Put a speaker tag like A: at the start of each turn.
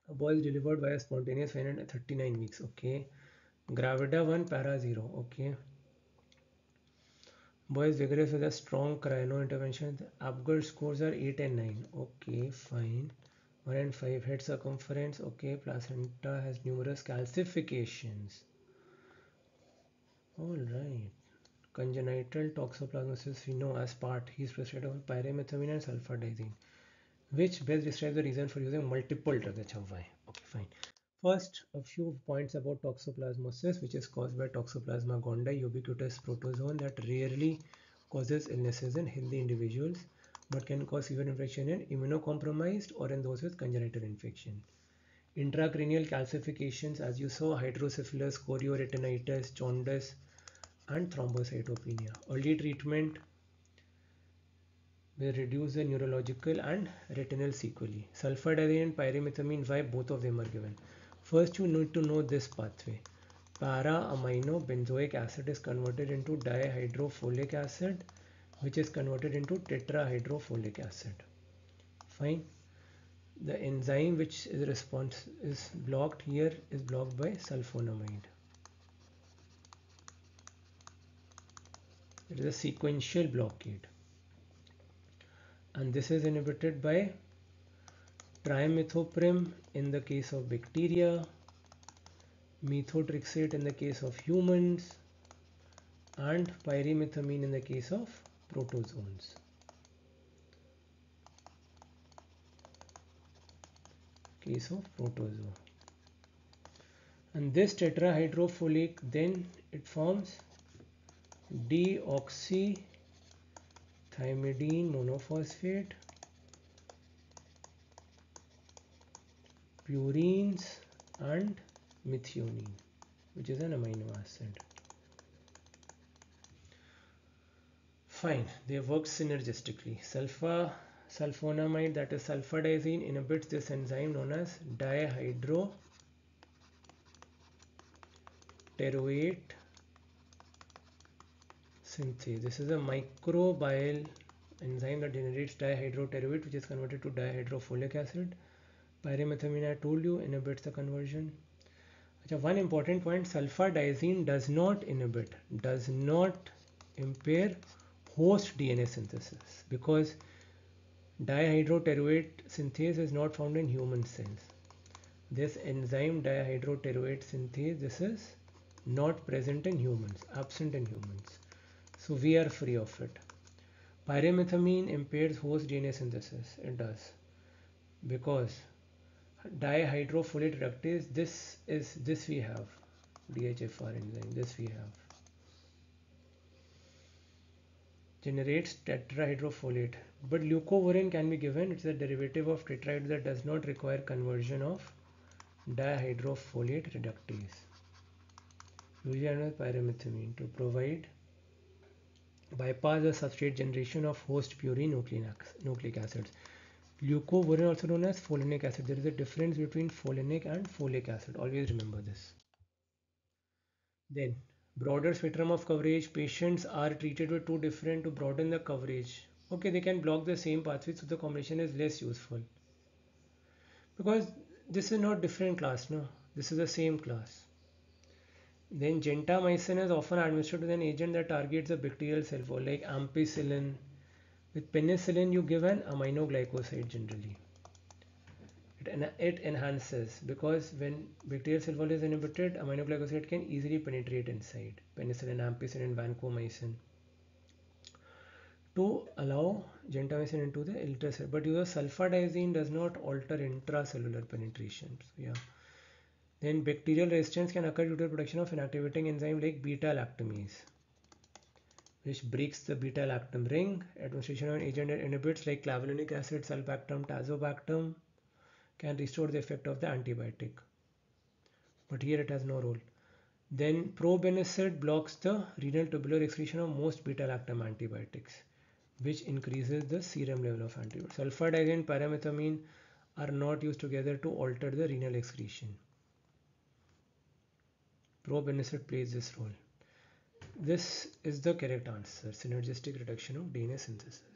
A: A boy is delivered by a spontaneous finite at 39 weeks. Okay. Gravida 1, para 0. Okay. Boy is vigorous with a strong crino intervention. The Apgar scores are 8 and 9. Okay, fine. 1 and 5. Head circumference. Okay. Placenta has numerous calcifications. Alright. Congenital toxoplasmosis we know as part. He is prescribed of pyrimethamine and sulfadiazine. Which best describes the reason for using multiple drugs? Okay, fine. First, a few points about toxoplasmosis, which is caused by Toxoplasma gondii, ubiquitous protozoan that rarely causes illnesses in healthy individuals, but can cause severe infection in immunocompromised or in those with congenital infection. Intracranial calcifications, as you saw, hydrocephalus, chorioretinitis, jaundice, and thrombocytopenia. Early treatment will reduce the neurological and retinal sequelae. Sulfadiazine and pyrimethamine, why both of them are given? First, you need to know this pathway. Para-amino benzoic acid is converted into dihydrofolic acid, which is converted into tetrahydrofolic acid. Fine. The enzyme which is blocked here is blocked by sulfonamide. It is a sequential blockade, and this is inhibited by trimethoprim in the case of bacteria, methotrexate in the case of humans, and pyrimethamine in the case of protozoans. Case of protozoa. And this tetrahydrofolic, then it forms deoxythymidine monophosphate, purines, and methionine, which is an amino acid. Fine, they work synergistically. Sulfonamide, that is sulfadiazine, inhibits this enzyme known as dihydroteroate synthase. This is a microbial enzyme that generates dihydroteroate, which is converted to dihydrofolic acid. Pyrimethamine, I told you, inhibits the conversion. One important point, sulfadiazine does not impair host DNA synthesis, because dihydroteroate synthase is not found in human cells. This enzyme dihydroteroate synthase, this is not present in humans, absent in humans. So we are free of it. Pyrimethamine impairs host DNA synthesis. It does, because dihydrofolate reductase, this we have, DHFR enzyme, this we have, generates tetrahydrofolate. But leucovorin can be given. It's a derivative of tetrahydro that does not require conversion of dihydrofolate reductase. Usually pyrimethamine to bypass the substrate generation of host purine nucleic acids. Leucovorin, also known as folinic acid. There is a difference between folinic and folic acid. Always remember this. Then, broader spectrum of coverage. Patients are treated with two different to broaden the coverage. Okay, they can block the same pathway, so the combination is less useful. Because this is not different class, no? This is the same class. Then gentamicin is often administered with an agent that targets the bacterial cell wall, like ampicillin. With penicillin, you give an aminoglycoside generally. It enhances, because when bacterial cell wall is inhibited, aminoglycoside can easily penetrate inside. Penicillin, ampicillin, vancomycin, to allow gentamicin into the intracellular. But sulfadiazine does not alter intracellular penetration. So yeah. Then bacterial resistance can occur due to the production of inactivating enzyme like beta-lactamase, which breaks the beta-lactam ring. Administration of an agent that inhibits like clavulanic acid, sulbactam, tazobactam can restore the effect of the antibiotic. But here it has no role. Then probenecid blocks the renal tubular excretion of most beta-lactam antibiotics, which increases the serum level of antibiotics. Sulfadiazine and pyrimethamine are not used together to alter the renal excretion. Probenecid plays this role. This is the correct answer, synergistic reduction of DNA synthesis.